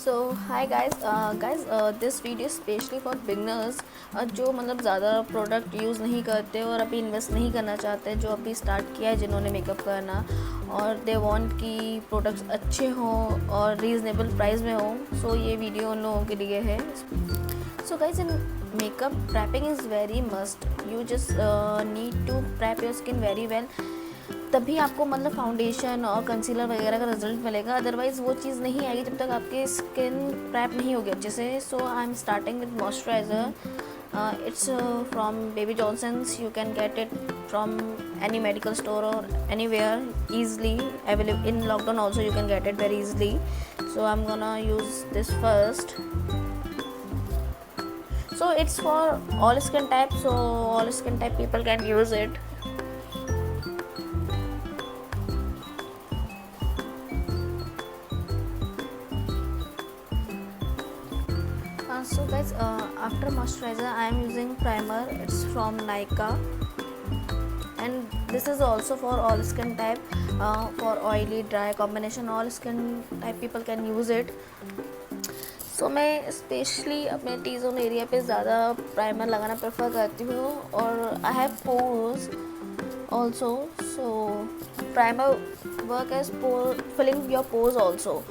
So hi guys this video specially for beginners जो मतलब ज़्यादा प्रोडक्ट यूज़ नहीं करते और अभी इन्वेस्ट नहीं करना चाहते, जो अभी स्टार्ट किया है जिन्होंने मेकअप करना और दे वांट कि प्रोडक्ट्स अच्छे हों और रीज़नेबल प्राइस में हों। सो ये वीडियो उन लोगों के लिए है। So guys, in makeup prepping is very must. You just need to prep your skin very well, तभी आपको मतलब फाउंडेशन और कंसीलर वगैरह का रिजल्ट मिलेगा। अदरवाइज़ वो चीज़ नहीं आएगी जब तक आपकी स्किन प्रैप नहीं होगी अच्छे से। So I am starting with moisturiser. It's from baby Johnson's. You can get it from any medical store or anywhere easily available. In lockdown also you can get it very easily. So I'm gonna use this first. So it's for all skin types, so all skin type people can use it. So guys, after moisturizer I am using primer. It's from Nykaa, and this is also for all skin type, for oily dry combination. All skin type people can use it. So मैं specially अपने T zone area पे ज़्यादा primer लगाना prefer करती हूँ, और I have pores also. So primer work as filling your pores also.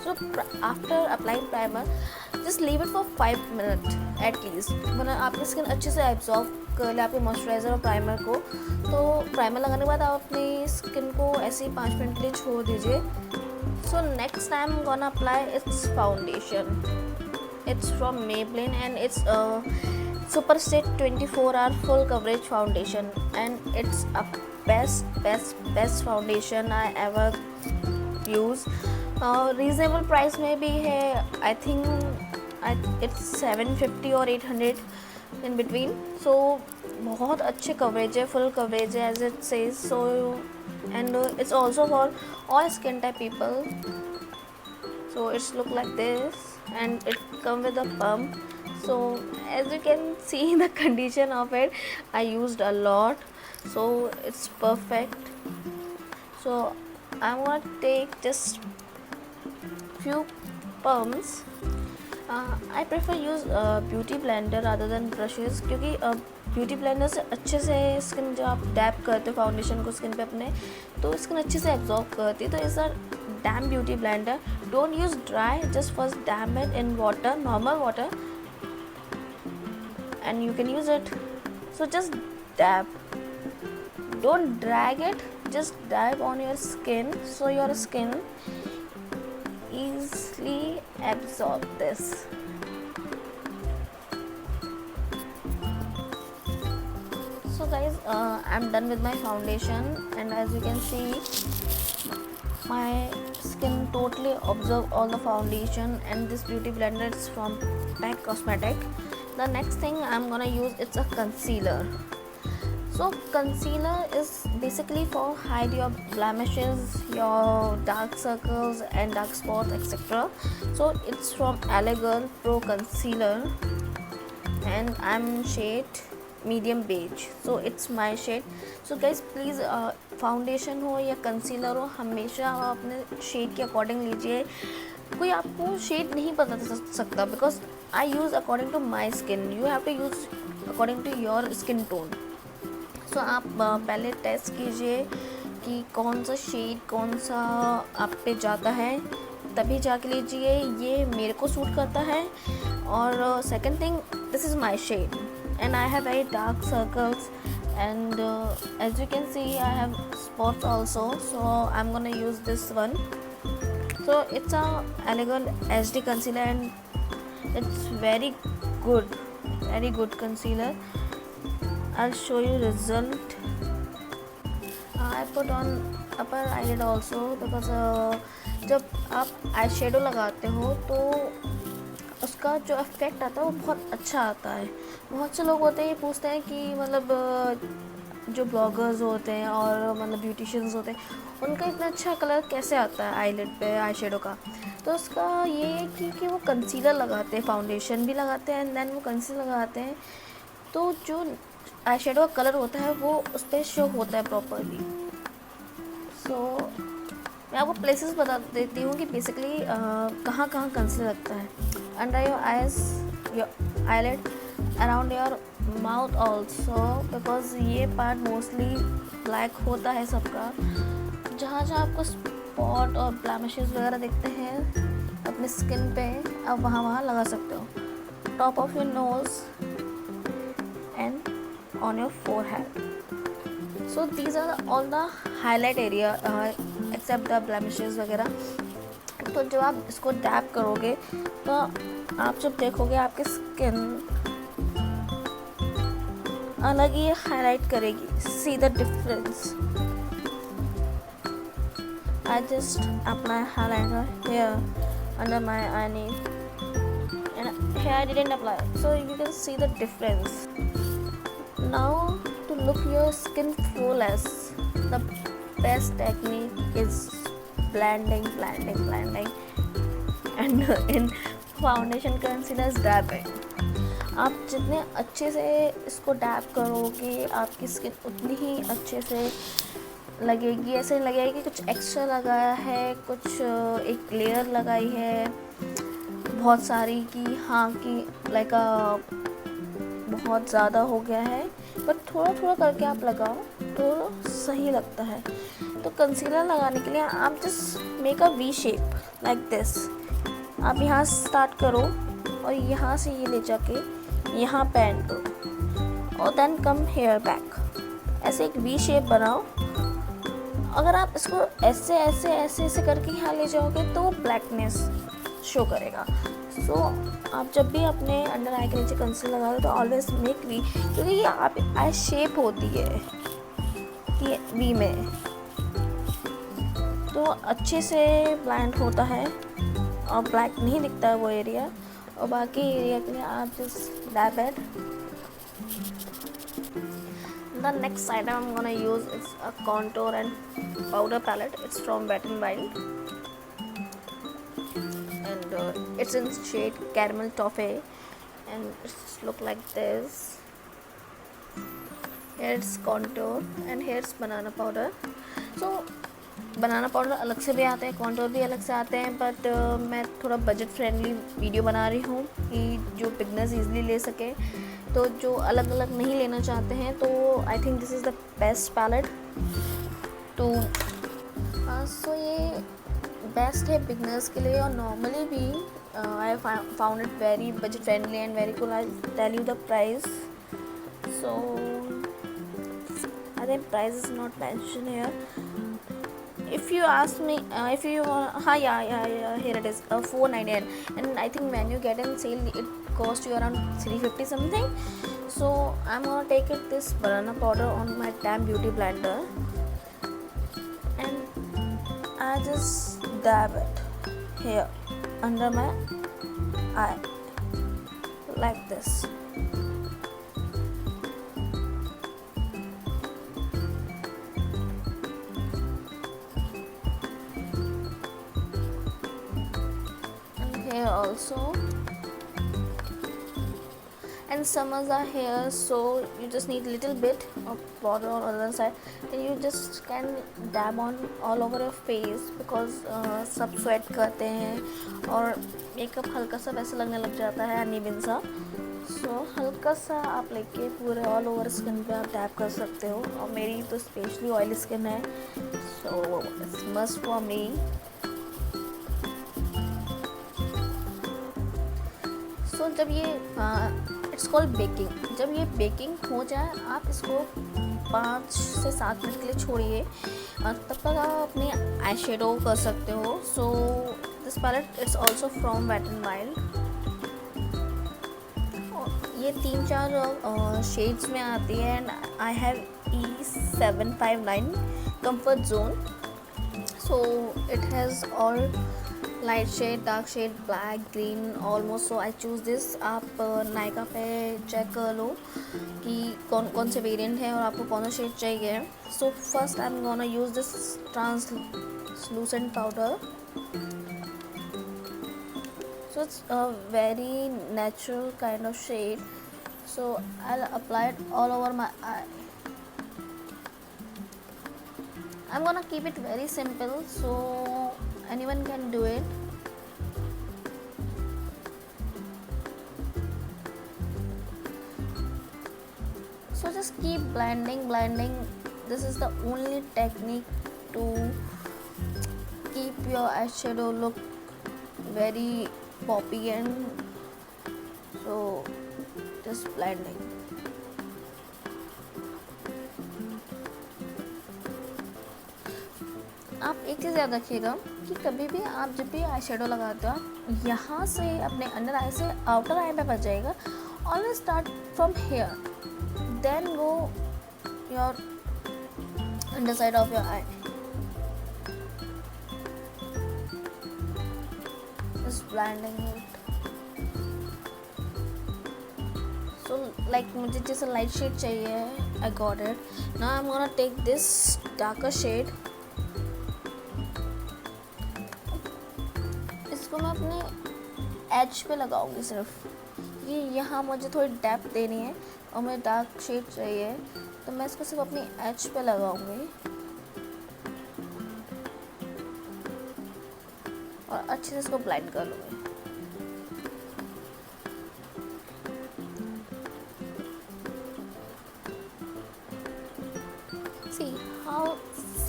So after applying primer, just leave it for 5 minutes at least. वरना आपकी स्किन अच्छे से एब्जॉर्व कर ले आपके मॉइस्चराइज़र और प्राइमर को। तो प्राइमर लगाने के बाद आप अपनी स्किन को ऐसे ही 5 मिनट के लिए छोड़ दीजिए। So next time gonna apply it's foundation. It's from Maybelline and it's a Super Stay 24-hour full coverage foundation, and it's a best foundation I ever use. Reasonable price में भी है. I think it's 750 or 800 in between. So बहुत अच्छे coverage है, full coverage है as it says. So and it's also for all skin type people. So it's look like this, and it come with a pump. So as you can see the condition of it, I used a lot, so it's perfect. So I'm gonna take just few pumps. I prefer use beauty blender rather than brushes, क्योंकि beauty blender से अच्छे से skin जब आप dab करते हो foundation को skin पे अपने, तो स्किन अच्छे से एब्जॉर्ब करती है. तो इस damp beauty blender. Don't use dry, just first damp it in water, normal water, and you can use it. So just dab, don't drag it, just dab on your skin so your skin easily absorb this. So guys, I'm done with my foundation, and as you can see, my skin totally absorb all the foundation. And this beauty blender is from MAC Cosmetic. The next thing I'm gonna use, it's a concealer. So concealer is basically for hide your blemishes, your dark circles and dark spots, etc. So it's from Elegant Pro Concealer, and I'm shade medium beige. So it's my shade. So guys, please foundation हो या concealer हो, हमेशा आप अपने shade के according लीजिए. कोई आपको शेड नहीं बता सकता, because I use according to my skin. You have to use according to your skin tone. So आप पहले टेस्ट कीजिए कि कौन सा शेड कौन सा आप पे जाता है, तभी जाके लीजिए ये मेरे को सूट करता है. और second thing, this is my shade and I have very dark circles, and as you can see I have spots also. So I'm gonna use this one. So it's a Elegant HD concealer, and it's very good concealer. I'll show you result. I put on upper eyelid also, because जब आप eye shadow लगाते हो तो उसका जो effect आता है वो बहुत अच्छा आता है. बहुत से लोग होते हैं, ये पूछते हैं कि मतलब जो ब्लॉगर्स होते हैं और मतलब ब्यूटिशियंस होते हैं, उनका इतना अच्छा कलर कैसे आता है आईलिड पे आई शेडो का. तो उसका ये है कि वो कंसीलर लगाते हैं, फाउंडेशन भी लगाते हैं, एंड देन वो कंसीलर लगाते हैं, तो जो आई शेडो का कलर होता है वो उस पर शो होता है प्रॉपरली. सो मैं आपको प्लेसेस बता देती हूँ कि बेसिकली कहाँ कहाँ कंसीलर लगता है. Under your eyes, your eyelid, around your mouth also, because ये पार्ट मोस्टली ब्लैक होता है सबका. जहाँ जहाँ आपको स्पॉट और ब्लैमिशेस वगैरह दिखते हैं अपने स्किन पे, आप वहाँ वहाँ लगा सकते हो. Top of your nose and on your forehead. So these are all the highlight area except the blemishes वगैरह. तो जब आप इसको डैप करोगे तो आप जब देखोगे आपकी स्किन अलग ही हाईलाइट करेगी. See the difference. I just apply highlighter here under my eye, and here I didn't apply, so you can see the difference. Now to look your skin flawless, the best technique is blending, and in foundation concealer dabbing. आप जितने अच्छे से इसको dab करोगे आपकी skin उतनी ही अच्छे से लगेगी. ऐसे लगेगा कि कुछ एक्स्ट्रा लगाया है, कुछ एक लेयर लगाई है बहुत सारी की, हाँ कि लाइक बहुत ज़्यादा हो गया है. बट थोड़ा थोड़ा करके आप लगाओ तो सही लगता है. तो कंसीलर लगाने के लिए आप just make a V shape like this. आप यहाँ स्टार्ट करो और यहाँ से ये ले जाके यहाँ पेंट करो और देन कम हेयर बैक. ऐसे एक वी शेप बनाओ. अगर आप इसको ऐसे ऐसे ऐसे ऐसे करके यहाँ ले जाओगे तो ब्लैकनेस शो करेगा. सो आप जब भी अपने अंडर आई के नीचे कंसीलर लगा दो तो ऑलवेज मेक वी, क्योंकि ये आप आई शेप होती है कि वी में, तो अच्छे से ब्लेंड होता है और ब्लैक नहीं दिखता है वो एरिया. और बाकी एरिया के लिए आप just dab it. The next item I'm gonna use is a contour and powder palette. It's from Wet n Wild, and it's in shade Caramel Toffee, and it's look like this. Here's contour and here's banana powder. So banana powder अलग से भी आते हैं, contour भी अलग से आते हैं, बट मैं थोड़ा बजट फ्रेंडली वीडियो बना रही हूँ कि जो बिगनर्स इजीली ले सके. तो जो अलग अलग नहीं लेना चाहते हैं तो I think this is the best palette too. So ये बेस्ट है बिगनर्स के लिए. और नॉर्मली भी I found it very budget friendly and very cool. I tell you the price. So I think price is not mention here. If you ask me, if you here it is, $4.99, and I think when you get in sale it costs you around $3.50 something. So I'm gonna take it this banana powder on my Damn Beauty blender, and I just dab it here under my eye like this. Here also, and summers are here, so you just need little bit of powder on the other side, and you just can dab on all over your face because सब sweat करते हैं और makeup हल्का सा वैसे लगने लग जाता है अनइवन सा. सो हल्का सा आप लेके पूरे ऑल ओवर स्किन पे आप डैब कर सकते हो. और मेरी तो स्पेशली ऑयली स्किन है, so it's must for me. So जब ये इट्स कॉल्ड बेकिंग. जब ये बेकिंग हो जाए आप इसको 5 से 7 मिनट के लिए छोड़िए और तब तक आप अपनी आई शेडो कर सकते हो. So this palette it's also from wet and wild. ये 3-4 शेड्स में आती है, and I have E759 comfort zone. So it has all light shade, dark shade, black, green almost. So I choose this. आप नायका पे check कर लो कि कौन कौन से वेरिएंट है और आपको कौन सा शेड चाहिए. So first I am gonna use this translucent powder. So it's a very natural kind of shade. So I apply it all over my eye. I'm gonna keep it very simple so anyone can do it. So just keep blending. This is the only technique to keep your eyeshadow look very poppy, and so just blending. आप एक चीज़ याद रखिएगा कि कभी भी आप जब भी आई शेडो लगाते हो आप यहाँ से अपने अंडर आई से आउटर आई पे बच जाएगा. Always start from here, then go your under side of your eye. Just blending it. So like मुझे जैसे लाइट शेड चाहिए, I got it. Now I am gonna take this darker shade. इसको मैं अपने as पे लगाऊंगी सिर्फ. ये यहाँ मुझे थोड़ी डेप्थ देनी है और मुझे डार्क शेड चाहिए, तो मैं इसको सिर्फ अपनी एज पे लगाऊंगी और अच्छे से इसको ब्लेंड कर लूँगी. See how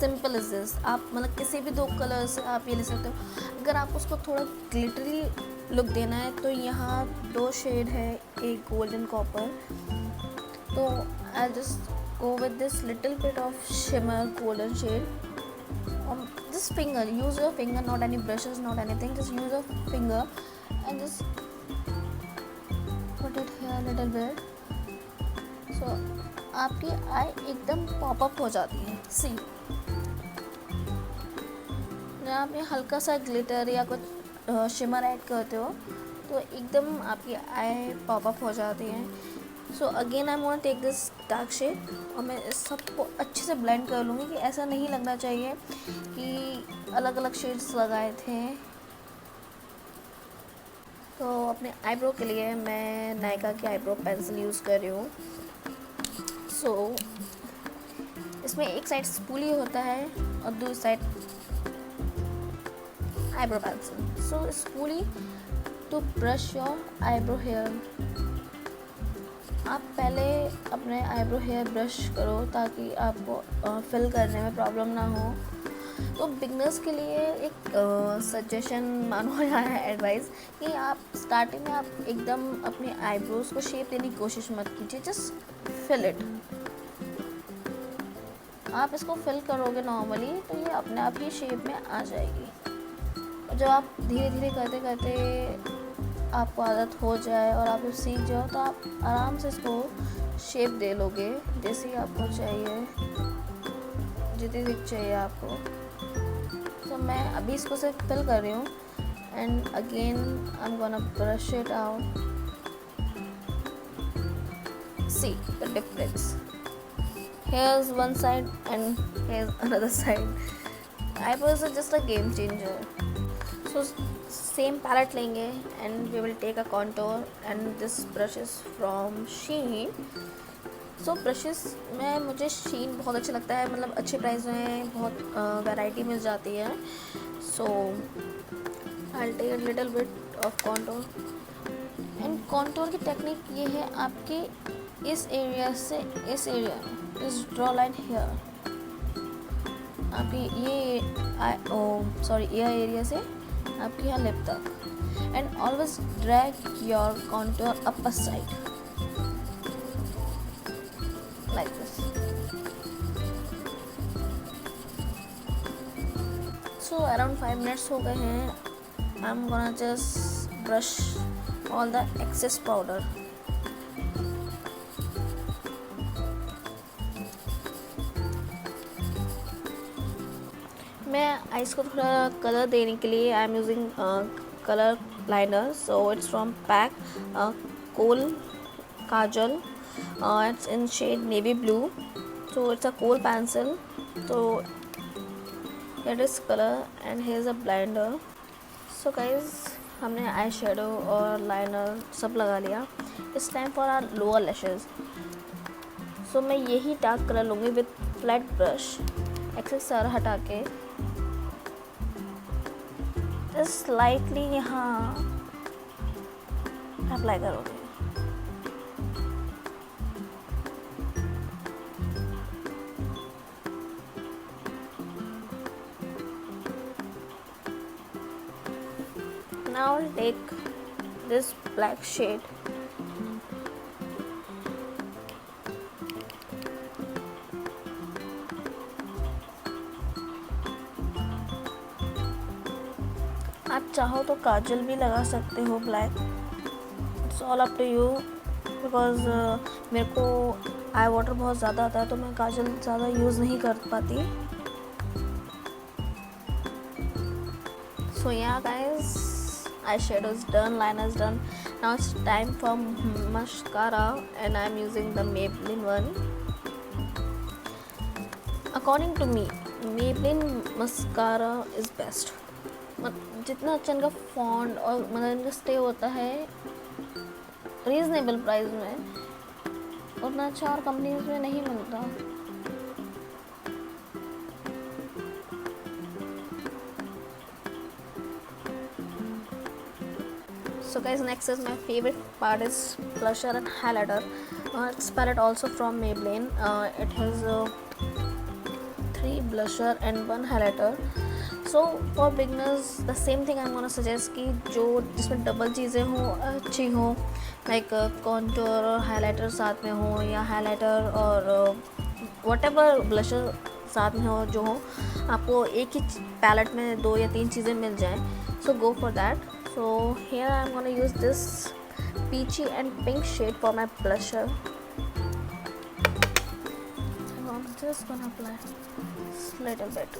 simple is this. आप मतलब किसी भी दो कलर से आप ये ले सकते हो. अगर आप उसको थोड़ा ग्लिटरी लुक देना है तो यहाँ दो शेड है, एक गोल्डन कॉपर. तो I just go with this little bit of shimmer golden shade. Just finger, use your finger, not any brushes, not anything, just use your finger and just put it here a little bit. So आपकी आई एकदम pop up हो जाती है. सी जब आप ये हल्का सा ग्लिटर या कुछ शिमर ऐड करते हो तो एकदम आपकी आई पॉप अप हो जाती है. So again I want take this dark shade और मैं इस सबको अच्छे से ब्लेंड कर लूँगी कि ऐसा नहीं लगना चाहिए कि अलग अलग शेड्स लगाए थे. तो अपने आईब्रो के लिए मैं नायका की आईब्रो पेंसिल यूज़ कर रही हूँ. सो इसमें एक साइड स्पूली होता है और दूसरी side eyebrow pencil. So spoolie to brush your eyebrow hair. आप पहले अपने आईब्रो हेयर ब्रश करो ताकि आपको फिल करने में प्रॉब्लम ना हो. तो बिगनर्स के लिए एक सजेशन मानो या एडवाइस कि आप स्टार्टिंग में आप एकदम अपने आईब्रोज को शेप देने की कोशिश मत कीजिए. Just fill it. आप इसको फिल करोगे नॉर्मली तो ये अपने आप ही शेप में आ जाएगी. और जब आप धीरे धीरे करते करते आपको आदत हो जाए और आप सीख जाओ तो आप आराम से इसको शेप दे लोगे जैसे आपको चाहिए, जितनी थिक चाहिए आपको. तो मैं अभी इसको सिर्फ फिल कर रही हूँ and again I am gonna brush it out. See the difference. Here's one side and here's another side. Eyebrows are just a game changer. So same palette लेंगे and we will take a contour and this brush is from Shein. So brushes में मुझे Shein बहुत अच्छा लगता है, मतलब अच्छे price में बहुत वैरायटी मिल जाती है. So I'll take a little bit of contour. and contour की टेक्निक ये है आपके इस एरिया से इस एरिया में, इस ड्रॉ लाइन हेयर, आपकी ये ईयर एरिया से आपके यहाँ लिप तक. And always drag your contour upper side like this. So around 5 minutes हो गए हैं. I am gonna just brush all the excess powder. मैं आइज़ को थोड़ा कलर देने के लिए I am using colour liner. So it's from pac kohl kajal. It's in shade navy blue. So it's a kohl pencil. तो here is colour and here is a blender. So guys हमने आई shadow और liner सब लगा लिया. It's time for our lower lashes. So मैं यही dark colour लूँगी with flat brush. Excess हटा के स्लाइटली यहाँ अप्लाई करोगे। Now I'll take this black shade आप चाहो तो काजल भी लगा सकते हो black, it's all up to you. Because मेरे को आई वाटर बहुत ज़्यादा आता है तो मैं काजल ज़्यादा यूज़ नहीं कर पाती। So yeah guys, eye shadow is done, liner is done. Now it's time for mascara and I am using the Maybelline one. According to me Maybelline mascara is best. जितना अच्छा इनका फॉन्ट और मतलब इनका stay होता है reasonable price में, उतना अच्छा और कंपनीज में नहीं मिलता। So guys, next is my favorite part is blusher and highlighter. It's palette also from Maybelline. It has 3 blusher and 1 highlighter. So for beginners the same thing I am gonna suggest कि जो जिसमें double चीज़ें हों अच्छी हों, like contour और highlighter साथ में हो, या हाइलाइटर और व्हाटएवर ब्लशर साथ में हो, जो हो आपको एक ही पैलेट में 2 या 3 चीज़ें मिल जाएं, so go for that. So here I am gonna use this peachy and pink shade for my blusher. I'm just gonna apply little bit.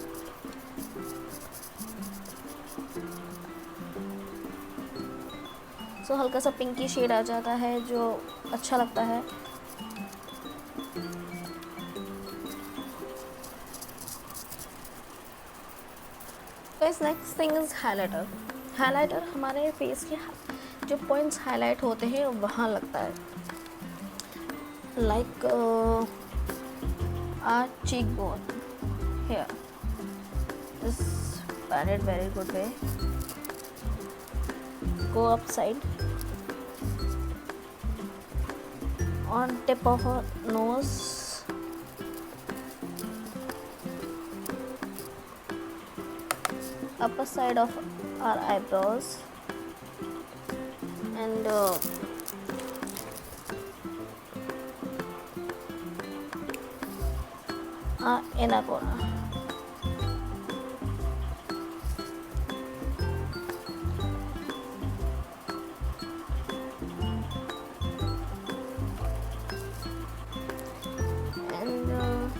So हल्का सा पिंकी शेड आ जाता है जो अच्छा लगता है। Guys, next thing is highlighter. Highlighter हमारे face के जो पॉइंट्स हाईलाइट होते हैं वहाँ लगता है, like our cheekbone here. This palette very good way. Go upside on tip of her nose, upper side of our eyebrows, and inner corner. And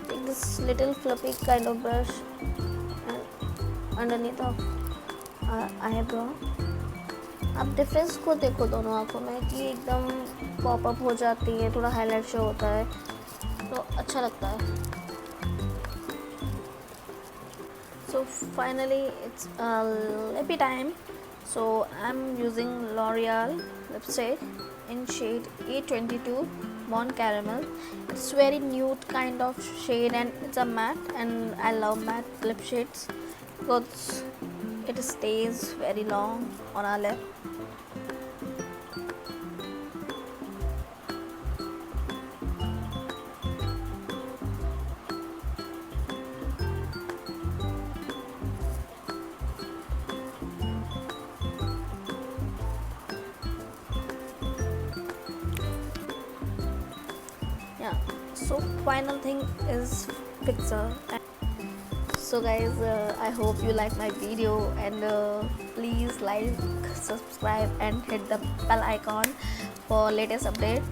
take this little fluffy kind of brush and underneath of our eyebrow. आप difference को देखो दोनों आँखों में कि एकदम popup हो जाती है, थोड़ा हाईलाइट शो होता है तो अच्छा लगता है। So finally it's lippy time. So I'm using L'Oreal lipstick in shade A22 Mon Caramel. It's very nude kind of shade and it's a matte, and I love matte lip shades because it stays very long on our lip. Yeah, so final thing is fixer. So guys, I hope you like my video, and please like, subscribe and hit the bell icon for latest update.